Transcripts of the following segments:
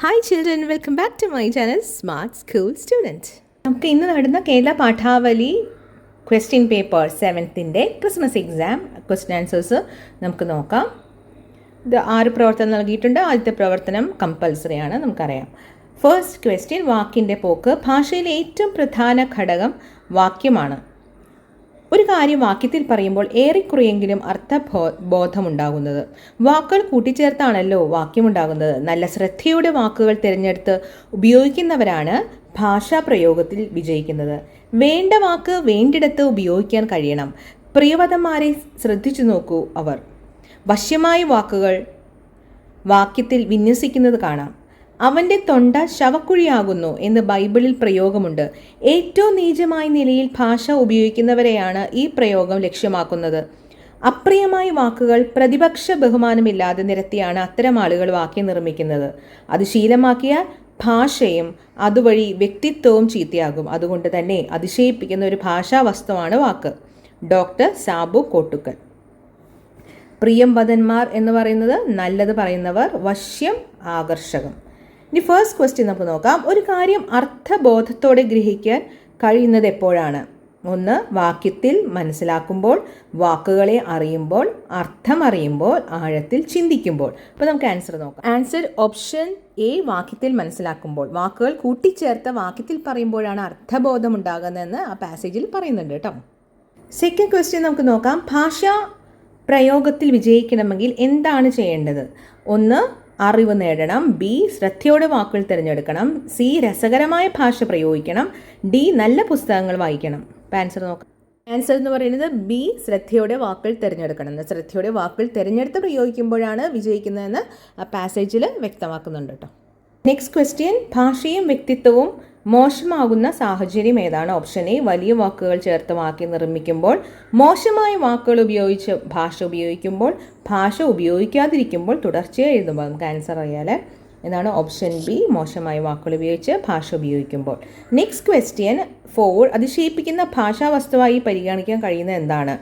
Hi children, welcome back to my channel smart school student. നമുക്ക് ഇന്ന് നടന്ന Kerala Padavali question paper 7th Christmas exam question answers നമുക്ക് നോക്കാം. ഇത് 6 പ്രവർത്തനം നൽകിയിട്ടുണ്ട്. ആദ്യത്തെ പ്രവർത്തനം കമ്പൽസറി ആണ്, നമുക്കറിയാം. ഫസ്റ്റ് ക്വസ്റ്റ്യൻ, വാക്കിൻ്റെ പോക്ക്. ഭാഷയിലെ ഏറ്റവും പ്രധാന ഘടകം വാക്യമാണ്. ഒരു കാര്യം വാക്യത്തിൽ പറയുമ്പോൾ ഏറെക്കുറെയെങ്കിലും അർത്ഥബോധമുണ്ടാകുന്നത്. വാക്കുകൾ കൂട്ടിച്ചേർത്താണല്ലോ വാക്യമുണ്ടാകുന്നത്. നല്ല ശ്രദ്ധയോടെ വാക്കുകൾ തിരഞ്ഞെടുത്ത് ഉപയോഗിക്കുന്നവരാണ് ഭാഷാ പ്രയോഗത്തിൽ വിജയിക്കുന്നത്. വേണ്ട വാക്ക് വേണ്ടിടത്ത് ഉപയോഗിക്കാൻ കഴിയണം. പ്രിയവതന്മാരെ ശ്രദ്ധിച്ചു നോക്കൂ. അവർ വശ്യമായ വാക്കുകൾ വാക്യത്തിൽ വിന്യസിക്കുന്നത് കാണാം. അവൻ്റെ തൊണ്ട ശവക്കുഴിയാകുന്നു എന്ന് ബൈബിളിൽ പ്രയോഗമുണ്ട്. ഏറ്റവും നീചമായ നിലയിൽ ഭാഷ ഉപയോഗിക്കുന്നവരെയാണ് ഈ പ്രയോഗം ലക്ഷ്യമാക്കുന്നത്. അപ്രിയമായ വാക്കുകൾ പ്രതിപക്ഷ ബഹുമാനമില്ലാതെ നിരത്തിയാണ് അത്തരം ആളുകൾ വാക്യം നിർമ്മിക്കുന്നത്. അത് ശീലമാക്കിയാൽ ഭാഷയും അതുവഴി വ്യക്തിത്വവും ചീത്തയാകും. അതുകൊണ്ട് തന്നെ അതിശയിപ്പിക്കുന്ന ഒരു ഭാഷാ വസ്തുവാണ് വാക്ക്. ഡോക്ടർ സാബു കോട്ടുക്കൽ. പ്രിയംവദന്മാർ എന്ന് പറയുന്നത് നല്ലത് പറയുന്നവർ, വശ്യം ആകർഷകം. ഇനി ഫസ്റ്റ് ക്വസ്റ്റ്യൻ നമുക്ക് നോക്കാം. ഒരു കാര്യം അർത്ഥബോധത്തോടെ ഗ്രഹിക്കാൻ കഴിയുന്നത് എപ്പോഴാണ്? ഒന്ന്, വാക്യത്തിൽ മനസ്സിലാക്കുമ്പോൾ, വാക്കുകളെ അറിയുമ്പോൾ, അർത്ഥം അറിയുമ്പോൾ, ആഴത്തിൽ ചിന്തിക്കുമ്പോൾ. അപ്പോൾ നമുക്ക് ആൻസർ നോക്കാം. ആൻസർ ഓപ്ഷൻ എ, വാക്യത്തിൽ മനസ്സിലാക്കുമ്പോൾ. വാക്കുകൾ കൂട്ടിച്ചേർത്ത് വാക്യത്തിൽ പറയുമ്പോഴാണ് അർത്ഥബോധം ഉണ്ടാകുന്നതെന്ന് ആ പാസേജിൽ പറയുന്നുണ്ട് കേട്ടോ. സെക്കൻഡ് ക്വസ്റ്റ്യൻ നമുക്ക് നോക്കാം. ഭാഷാ പ്രയോഗത്തിൽ വിജയിക്കണമെങ്കിൽ എന്താണ് ചെയ്യേണ്ടത്? ഒന്ന്, അറിവ് നേടണം. ബി, ശ്രദ്ധയോടെ വാക്കുകൾ തിരഞ്ഞെടുക്കണം. സി, രസകരമായ ഭാഷ പ്രയോഗിക്കണം. ഡി, നല്ല പുസ്തകങ്ങൾ വായിക്കണം. അപ്പോൾ ആൻസർ നോക്കാം. ആൻസർ എന്ന് പറയുന്നത് ബി, ശ്രദ്ധയോടെ വാക്കുകൾ തിരഞ്ഞെടുക്കണം. ശ്രദ്ധയോടെ വാക്കുകൾ തിരഞ്ഞെടുത്ത് പ്രയോഗിക്കുമ്പോഴാണ് വിജയിക്കുന്നതെന്ന് ആ പാസേജിൽ വ്യക്തമാക്കുന്നുണ്ട് കേട്ടോ. നെക്സ്റ്റ് ക്വസ്റ്റ്യൻ, ഭാഷയും വ്യക്തിത്വവും മോശമാകുന്ന സാഹചര്യം ഏതാണ്? ഓപ്ഷൻ എ, വലിയ വാക്കുകൾ ചേർത്ത് വാക്യം നിർമ്മിക്കുമ്പോൾ, മോശമായ വാക്കുകൾ ഉപയോഗിച്ച് ഭാഷ ഉപയോഗിക്കുമ്പോൾ, ഭാഷ ഉപയോഗിക്കാതിരിക്കുമ്പോൾ, തുടർച്ചയായി എഴുതുമ്പോൾ. നമുക്ക് ആൻസർ അറിയാലേ. എന്നാണ് ഓപ്ഷൻ ബി, മോശമായ വാക്കുകൾ ഉപയോഗിച്ച് ഭാഷ ഉപയോഗിക്കുമ്പോൾ. നെക്സ്റ്റ് ക്വസ്റ്റ്യൻ 4, അതിശയിപ്പിക്കുന്ന ഭാഷാ വസ്തുവായി പരിഗണിക്കാൻ കഴിയുന്ന എന്താണ്?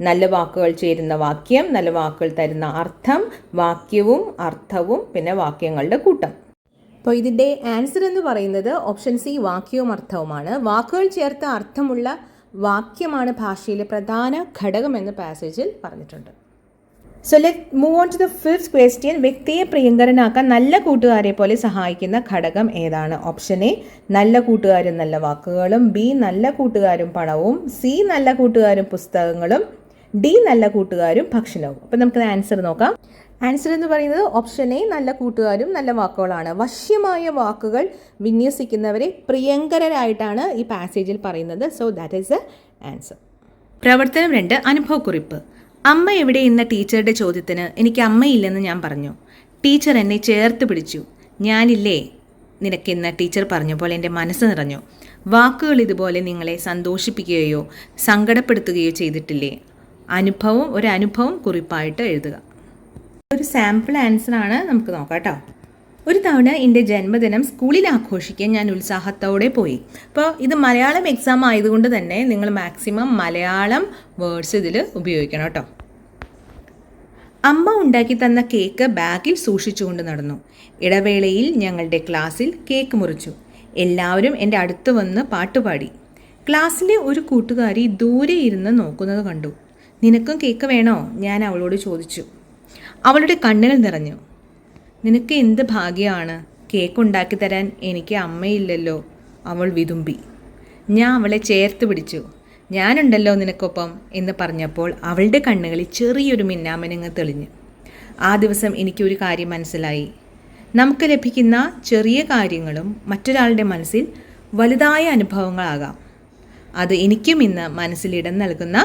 നല്ല വാക്കുകൾ ചേരുന്ന വാക്യം, നല്ല വാക്കുകൾ തരുന്ന അർത്ഥം, വാക്യവും അർത്ഥവും, പിന്നെ വാക്യങ്ങളുടെ കൂട്ടം. അപ്പോൾ ഇതിൻ്റെ ആൻസർ എന്ന് പറയുന്നത് ഓപ്ഷൻ സി, വാക്യവും അർത്ഥവുമാണ്. വാക്കുകൾ ചേർത്ത അർത്ഥമുള്ള വാക്യമാണ് ഭാഷയിലെ പ്രധാന ഘടകമെന്ന് പാസേജിൽ പറഞ്ഞിട്ടുണ്ട്. So let move on to the fifth question. വ്യക്തിയെ പ്രിയങ്കരനാക്കാൻ നല്ല കൂട്ടുകാരെ പോലെ സഹായിക്കുന്ന ഘടകം ഏതാണ്? ഓപ്ഷൻ എ, നല്ല കൂട്ടുകാരും നല്ല വാക്കുകളും. ബി, നല്ല കൂട്ടുകാരും പണവും. സി, നല്ല കൂട്ടുകാരും പുസ്തകങ്ങളും. ഡി, നല്ല കൂട്ടുകാരും ഭക്ഷണവും. അപ്പം നമുക്ക് ആൻസർ നോക്കാം. ആൻസർ എന്ന് പറയുന്നത് ഓപ്ഷൻ എ, നല്ല കൂട്ടുകാരും നല്ല വാക്കുകളാണ്. വശ്യമായ വാക്കുകൾ വിന്യസിക്കുന്നവരെ പ്രിയങ്കരായിട്ടാണ് ഈ പാസേജിൽ പറയുന്നത്. So that is the answer. പ്രവർത്തനം 2, അനുഭവക്കുറിപ്പ്. അമ്മ എവിടെ എന്ന ടീച്ചറുടെ ചോദ്യത്തിന് എനിക്ക് അമ്മയില്ലെന്ന് ഞാൻ പറഞ്ഞു. ടീച്ചർ എന്നെ ചേർത്ത് പിടിച്ചു. ഞാനില്ലേ നിനക്കെന്ന് ടീച്ചർ പറഞ്ഞപ്പോൾ എൻ്റെ മനസ്സ് നിറഞ്ഞു. വാക്കുകൾ ഇതുപോലെ നിങ്ങളെ സന്തോഷിപ്പിക്കുകയോ സങ്കടപ്പെടുത്തുകയോ ചെയ്തിട്ടില്ലേ? ഒരു അനുഭവം കുറിപ്പായിട്ട് എഴുതുക. ഒരു സാമ്പിൾ ആൻസറാണ്, നമുക്ക് നോക്കാം കേട്ടോ. ഒരു തവണ എൻ്റെ ജന്മദിനം സ്കൂളിൽ ആഘോഷിക്കാൻ ഞാൻ ഉത്സാഹത്തോടെ പോയി. അപ്പോൾ ഇത് മലയാളം എക്സാം ആയതുകൊണ്ട് തന്നെ നിങ്ങൾ മാക്സിമം മലയാളം വേർഡ്സ് ഇതിൽ ഉപയോഗിക്കണം കേട്ടോ. അമ്മ ഉണ്ടാക്കി തന്ന കേക്ക് ബാഗിൽ സൂക്ഷിച്ചുകൊണ്ട് നടന്നു. ഇടവേളയിൽ ഞങ്ങളുടെ ക്ലാസ്സിൽ കേക്ക് മുറിച്ചു. എല്ലാവരും എൻ്റെ അടുത്ത് വന്ന് പാട്ടുപാടി. ക്ലാസ്സിലെ ഒരു കൂട്ടുകാരി ദൂരെ ഇരുന്ന് നോക്കുന്നത് കണ്ടു. നിനക്കും കേക്ക് വേണോ? ഞാൻ അവളോട് ചോദിച്ചു. അവളുടെ കണ്ണുകൾ നിറഞ്ഞു. നിനക്ക് എന്ത് ഭാഗ്യമാണ്, കേക്ക് ഉണ്ടാക്കി തരാൻ എനിക്ക് അമ്മയില്ലല്ലോ, അവൾ വിതുമ്പി. ഞാൻ അവളെ ചേർത്ത് പിടിച്ചു. ഞാനുണ്ടല്ലോ നിനക്കൊപ്പം എന്ന് പറഞ്ഞപ്പോൾ അവളുടെ കണ്ണുകളിൽ ചെറിയൊരു മിന്നാമിനുങ്ങ് തെളിഞ്ഞു. ആ ദിവസം എനിക്കൊരു കാര്യം മനസ്സിലായി. നമുക്ക് ലഭിക്കുന്ന ചെറിയ കാര്യങ്ങളും മറ്റൊരാളുടെ മനസ്സിൽ വലുതായ അനുഭവങ്ങളാകാം. അത് എനിക്കും ഇന്ന് മനസ്സിലിടം നൽകുന്ന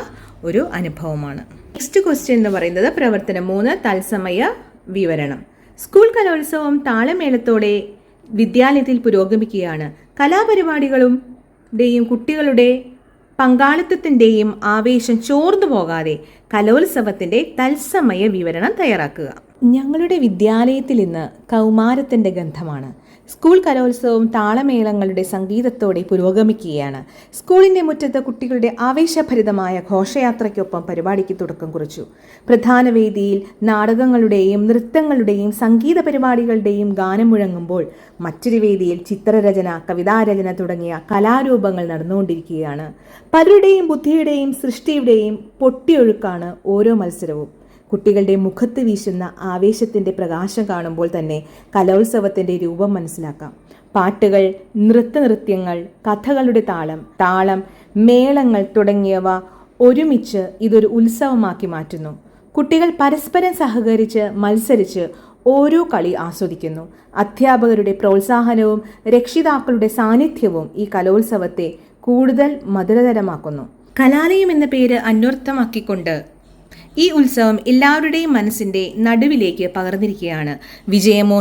ഒരു അനുഭവമാണ്. നെക്സ്റ്റ് ക്വസ്റ്റ്യൻ എന്ന് പറയുന്നത് പ്രവർത്തനം 3, തത്സമയ വിവരണം. സ്കൂൾ കലോത്സവം താളമേളത്തോടെ വിദ്യാലയത്തിൽ പുരോഗമിക്കുകയാണ്. കലാപരിപാടികളുടെയും കുട്ടികളുടെ പങ്കാളിത്തത്തിൻ്റെയും ആവേശം ചോർന്നു പോകാതെ കലോത്സവത്തിൻ്റെ തത്സമയ വിവരണം തയ്യാറാക്കുക. ഞങ്ങളുടെ വിദ്യാലയത്തിൽ ഇന്ന് കൗമാരത്തിൻ്റെ ഗന്ധമാണ്. സ്കൂൾ കലോത്സവം താളമേളങ്ങളുടെ സംഗീതത്തോടെ പുരോഗമിക്കുകയാണ്. സ്കൂളിൻ്റെ മുറ്റത്ത് കുട്ടികളുടെ ആവേശഭരിതമായ ഘോഷയാത്രയ്ക്കൊപ്പം പരിപാടിക്ക് തുടക്കം കുറിച്ചു. പ്രധാന വേദിയിൽ നാടകങ്ങളുടെയും നൃത്തങ്ങളുടെയും സംഗീത പരിപാടികളുടെയും ഗാനം മുഴങ്ങുമ്പോൾ മറ്റൊരു വേദിയിൽ ചിത്രരചന, കവിതാരചന തുടങ്ങിയ കലാരൂപങ്ങൾ നടന്നുകൊണ്ടിരിക്കുകയാണ്. പലരുടെയും ബുദ്ധിയുടെയും സൃഷ്ടിയുടെയും പൊട്ടിയൊഴുക്കാണ് ഓരോ മത്സരവും. കുട്ടികളുടെ മുഖത്ത് വീശുന്ന ആവേശത്തിൻ്റെ പ്രകാശം കാണുമ്പോൾ തന്നെ കലോത്സവത്തിൻ്റെ രൂപം മനസ്സിലാക്കാം. പാട്ടുകൾ, നൃത്തങ്ങൾ, കഥകളുടെ താളം, മേളങ്ങൾ തുടങ്ങിയവ ഒരുമിച്ച് ഇതൊരു ഉത്സവമാക്കി മാറ്റുന്നു. കുട്ടികൾ പരസ്പരം സഹകരിച്ച് മത്സരിച്ച് ഓരോ കളി ആസ്വദിക്കുന്നു. അധ്യാപകരുടെ പ്രോത്സാഹനവും രക്ഷിതാക്കളുടെ സാന്നിധ്യവും ഈ കലോത്സവത്തെ കൂടുതൽ മധുരതരമാക്കുന്നു. കലാലയം എന്ന പേര് അന്വർത്ഥമാക്കിക്കൊണ്ട് ഈ ഉത്സവം എല്ലാവരുടെയും മനസ്സിൻ്റെ നടുവിലേക്ക് പകർന്നിരിക്കുകയാണ്. വിജയമോ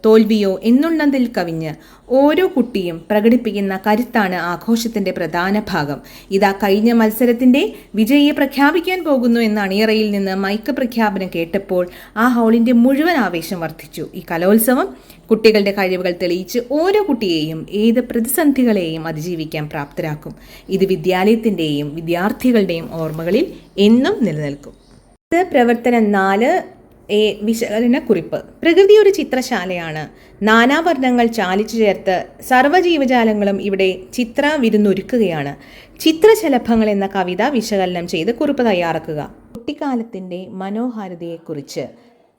തോൽവിയോ എന്നുള്ളതിൽ കവിഞ്ഞ് ഓരോ കുട്ടിയും പ്രകടിപ്പിക്കുന്ന കരുത്താണ് ആഘോഷത്തിൻ്റെ പ്രധാന ഭാഗം. ഇതാ കഴിഞ്ഞ മത്സരത്തിൻ്റെ വിജയിയെ പ്രഖ്യാപിക്കാൻ പോകുന്നു എന്ന അണിയറയിൽ നിന്ന് മൈക്ക് പ്രഖ്യാപനം കേട്ടപ്പോൾ ആ ഹാളിൻ്റെ മുഴുവൻ ആവേശം വർദ്ധിച്ചു. ഈ കലോത്സവം കുട്ടികളുടെ കഴിവുകൾ തെളിയിച്ച് ഓരോ കുട്ടിയെയും ഏത് പ്രതിസന്ധികളെയും അതിജീവിക്കാൻ പ്രാപ്തരാക്കും. ഇത് വിദ്യാലയത്തിൻ്റെയും വിദ്യാർത്ഥികളുടെയും ഓർമ്മകളിൽ എന്നും നിലനിൽക്കും. പ്രവർത്തനം 4A വിശകലനക്കുറിപ്പ്. പ്രകൃതി ഒരു ചിത്രശാലയാണ്. നാനാവർണ്ണങ്ങൾ ചാലിച്ചു ചേർത്ത് സർവ്വജീവജാലങ്ങളും ഇവിടെ ചിത്ര വിരുന്നൊരുക്കുകയാണ്. ചിത്രശലഭങ്ങൾ എന്ന കവിത വിശകലനം ചെയ്ത് കുറിപ്പ് തയ്യാറാക്കുക. കുട്ടിക്കാലത്തിൻ്റെ മനോഹാരിതയെക്കുറിച്ച്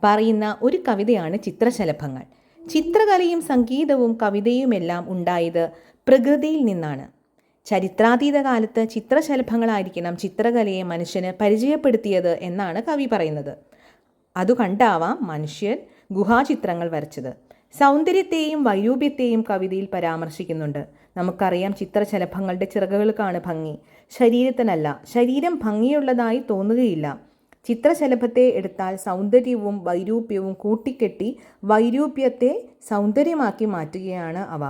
പറയുന്ന ഒരു കവിതയാണ് ചിത്രശലഭങ്ങൾ. ചിത്രകലയും സംഗീതവും കവിതയുമെല്ലാം ഉണ്ടായത് പ്രകൃതിയിൽ നിന്നാണ്. ചരിത്രാതീത കാലത്ത് ചിത്രശലഭങ്ങളായിരിക്കണം ചിത്രകലയെ മനുഷ്യന് പരിചയപ്പെടുത്തിയത് എന്നാണ് കവി പറയുന്നത്. അതുകണ്ടാവാം മനുഷ്യൻ ഗുഹാചിത്രങ്ങൾ വരച്ചത്. സൗന്ദര്യത്തെയും വൈരൂപ്യത്തെയും കവിതയിൽ പരാമർശിക്കുന്നുണ്ട്. നമുക്കറിയാം ചിത്രശലഭങ്ങളുടെ ചിറകുകൾക്കാണ് ഭംഗി, ശരീരത്തിനല്ല. ശരീരം ഭംഗിയുള്ളതായി തോന്നുകയില്ല. ചിത്രശലഭത്തെ എടുത്താൽ സൗന്ദര്യവും വൈരൂപ്യവും കൂട്ടിക്കെട്ടി വൈരൂപ്യത്തെ സൗന്ദര്യമാക്കി മാറ്റുകയാണ് അവ.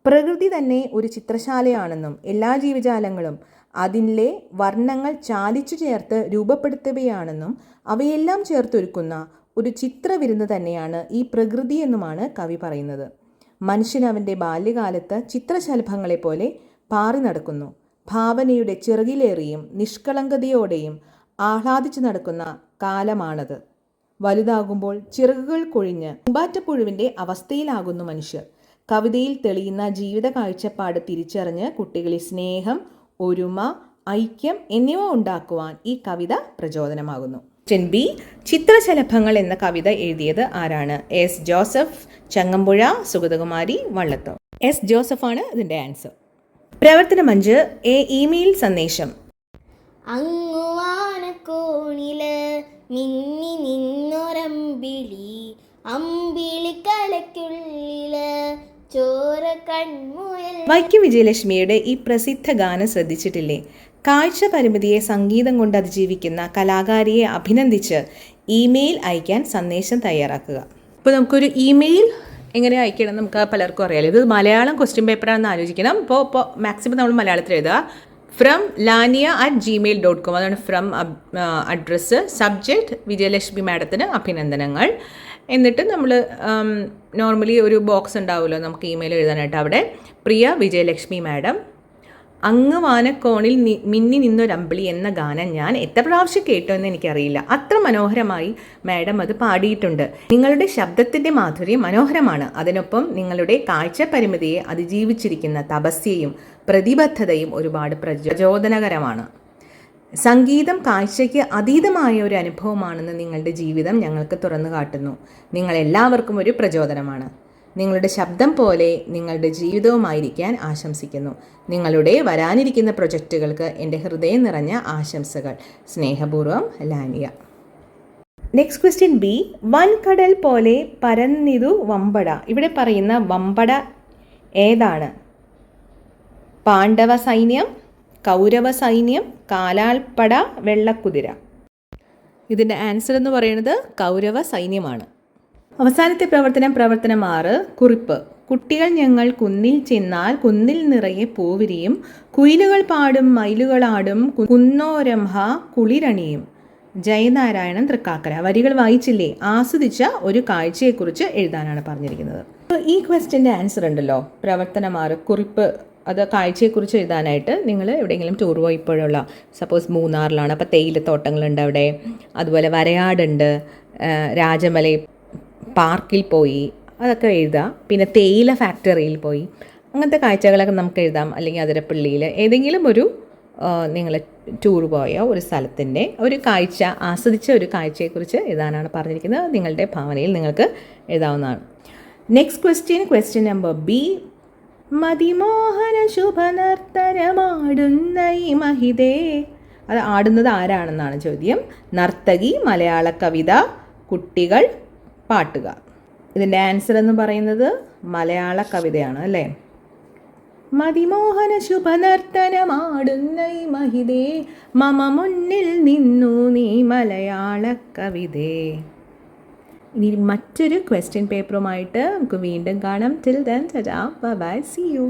പ്രകൃതി തന്നെ ഒരു ചിത്രശാലയാണെന്നും എല്ലാ ജീവജാലങ്ങളും അതിലെ വർണ്ണങ്ങൾ ചാലിച്ചു ചേർത്ത് രൂപപ്പെടുത്തുകയാണെന്നും അവയെല്ലാം ചേർത്തൊരുക്കുന്ന ഒരു ചിത്രവിരുന്ന് തന്നെയാണ് ഈ പ്രകൃതി എന്നുമാണ് കവി പറയുന്നത്. മനുഷ്യൻ അവൻ്റെ ബാല്യകാലത്ത് ചിത്രശലഭങ്ങളെപ്പോലെ പാറി നടക്കുന്നു. ഭാവനയുടെ ചിറകിലേറിയും നിഷ്കളങ്കതയോടെയും ആഹ്ലാദിച്ചു നടക്കുന്ന കാലമാണത്. വലുതാകുമ്പോൾ ചിറകുകൾ കൊഴിഞ്ഞ് പൂമ്പാറ്റപ്പുഴുവിൻ്റെ അവസ്ഥയിലാകുന്നു മനുഷ്യർ. കവിതയിൽ തെളിയുന്ന ജീവിത കാഴ്ചപ്പാട് തിരിച്ചറിഞ്ഞ് കുട്ടികളിൽ സ്നേഹം, ഒരുമ, ഐക്യം എന്നിവ ഉണ്ടാക്കുവാൻ ഈ കവിത പ്രചോദനമാകുന്നു. ബി. ചിത്രശലഭങ്ങൾ എന്ന കവിത എഴുതിയത് ആരാണ്? S Joseph, Changampuzha, Sugathakumari, Vallathol. S ജോസഫാണ് ഇതിൻ്റെ ആൻസർ. പ്രവർത്തനം 5. ഇമെയിൽ സന്ദേശം. അങ്ങുവാനക്കോണില് മിന്നി നിന്നൊരമ്പിളി, അമ്പിളിക്കളയ്ക്കുള്ളില് ചോര കൺമുയൽ. വൈക്കം വിജയലക്ഷ്മിയുടെ ഈ പ്രസിദ്ധ ഗാനം ശ്രദ്ധിച്ചിട്ടില്ലേ? കാഴ്ച പരിമിതിയെ സംഗീതം കൊണ്ട് അതിജീവിക്കുന്ന കലാകാരിയെ അഭിനന്ദിച്ച് ഇമെയിൽ അയക്കാൻ സന്ദേശം തയ്യാറാക്കുക. ഇപ്പോൾ നമുക്കൊരു ഇമെയിൽ എങ്ങനെ അയക്കണം നമുക്ക് പലർക്കും അറിയാലോ. ഇത് മലയാളം ക്വസ്റ്റ്യൻ പേപ്പറാണെന്ന് ആലോചിക്കണം. ഇപ്പോൾ മാക്സിമം നമ്മൾ മലയാളത്തിൽ എഴുതുക. From lania@gmail.com. അതാണ് ഫ്രം അഡ്രസ്സ്. സബ്ജക്റ്റ് വിജയലക്ഷ്മി മാഡത്തിന് അഭിനന്ദനങ്ങൾ. എന്നിട്ട് നമ്മൾ നോർമലി ഒരു ബോക്സ് ഉണ്ടാവുമല്ലോ നമുക്ക് ഇമെയിൽ എഴുതാനായിട്ട്. അവിടെ പ്രിയ വിജയലക്ഷ്മി മാഡം, അങ്ങ് വാനക്കോണിൽ മിന്നി നിന്നൊരമ്പിളി എന്ന ഗാനം ഞാൻ എത്ര പ്രാവശ്യം കേട്ടോ എന്ന് എനിക്കറിയില്ല. അത്ര മനോഹരമായി മാഡം അത് പാടിയിട്ടുണ്ട്. നിങ്ങളുടെ ശബ്ദത്തിൻ്റെ മാധുര്യം മനോഹരമാണ്. അതിനൊപ്പം നിങ്ങളുടെ കാഴ്ച പരിമിതിയെ അതിജീവിച്ചിരിക്കുന്ന തപസ്യയും പ്രതിബദ്ധതയും ഒരുപാട് പ്രചോദനകരമാണ്. സംഗീതം കാഴ്ചയ്ക്ക് അതീതമായ ഒരു അനുഭവമാണെന്ന് നിങ്ങളുടെ ജീവിതം ഞങ്ങൾക്ക് തുറന്നു കാട്ടുന്നു. നിങ്ങളെല്ലാവർക്കും ഒരു പ്രചോദനമാണ്. നിങ്ങളുടെ ശബ്ദം പോലെ നിങ്ങളുടെ ജീവിതവുമായിരിക്കാൻ ആശംസിക്കുന്നു. നിങ്ങളുടെ വരാനിരിക്കുന്ന പ്രൊജക്റ്റുകൾക്ക് എൻ്റെ ഹൃദയം നിറഞ്ഞ ആശംസകൾ. സ്നേഹപൂർവ്വം, ലാനിയ. Next question B. വൻകടൽ പോലെ പരന്നിതു വമ്പട. ഇവിടെ പറയുന്ന വമ്പട ഏതാണ്? പാണ്ഡവ സൈന്യം, കൗരവ സൈന്യം, കാലാൾപ്പട, വെള്ളക്കുതിര. ഇതിൻ്റെ ആൻസർ എന്ന് പറയുന്നത് കൗരവ സൈന്യമാണ്. അവസാനത്തെ പ്രവർത്തനം 6. കുറിപ്പ്. കുട്ടികൾ ഞങ്ങൾ കുന്നിൽ ചെന്നാൽ കുന്നിൽ നിറയെ പൂവിരിയും, കുയിലുകൾ പാടും മയിലുകളാടും, കുന്നോരംഹ കുളിരണിയും. ജയനാരായണൻ തൃക്കാക്കര. വരികൾ വായിച്ചില്ലേ? ആസ്വദിച്ച ഒരു കാഴ്ചയെക്കുറിച്ച് എഴുതാനാണ് പറഞ്ഞിരിക്കുന്നത്. ഈ ക്വസ്റ്റ്യൻ്റെ ആൻസർ ഉണ്ടല്ലോ, പ്രവർത്തനമാറ് കുറിപ്പ്, അത് കാഴ്ചയെക്കുറിച്ച് എഴുതാനായിട്ട് നിങ്ങൾ എവിടെയെങ്കിലും ടൂർ പോയപ്പോഴുള്ള, സപ്പോസ് മൂന്നാറിലാണ്, അപ്പോൾ തേയിലത്തോട്ടങ്ങളുണ്ട് അവിടെ, അതുപോലെ വരയാടുണ്ട്, രാജമല പാർക്കിൽ പോയി, അതൊക്കെ എഴുതാം. പിന്നെ തേയില ഫാക്ടറിയിൽ പോയി, അങ്ങനത്തെ കാഴ്ചകളൊക്കെ നമുക്ക് എഴുതാം. അല്ലെങ്കിൽ അതിരപ്പള്ളിയിൽ ഏതെങ്കിലും ഒരു നിങ്ങൾ ടൂർ പോയ ഒരു സ്ഥലത്തിൻ്റെ ഒരു കാഴ്ച, ആസ്വദിച്ച ഒരു കാഴ്ചയെക്കുറിച്ച് എഴുതാനാണ് പറഞ്ഞിരിക്കുന്നത്. നിങ്ങളുടെ ഭാവനയിൽ നിങ്ങൾക്ക് എഴുതാവുന്നതാണ്. Next question number B. മതിമോഹന ശുഭനർത്തനമാടുന്ന ഈ മഹിതേ. അത് ആടുന്നത് ആരാണെന്നാണ് ചോദ്യം. നർത്തകി, മലയാള കവിത, കുട്ടികൾ, പാട്ടുകാർ. ഇതിൻ്റെ ആൻസർ എന്ന് പറയുന്നത് മലയാള കവിതയാണ് അല്ലേ. മതിമോഹന ശുഭനർത്തനമാടുന്ന ഈ മഹിതേ, മമ മുന്നിൽ നിന്നു നീ മലയാള കവിതേ. ഇനി മറ്റൊരു ക്വസ്റ്റ്യൻ പേപ്പറുമായിട്ട് നമുക്ക് വീണ്ടും കാണാം. Till then tata, bye bye, see U.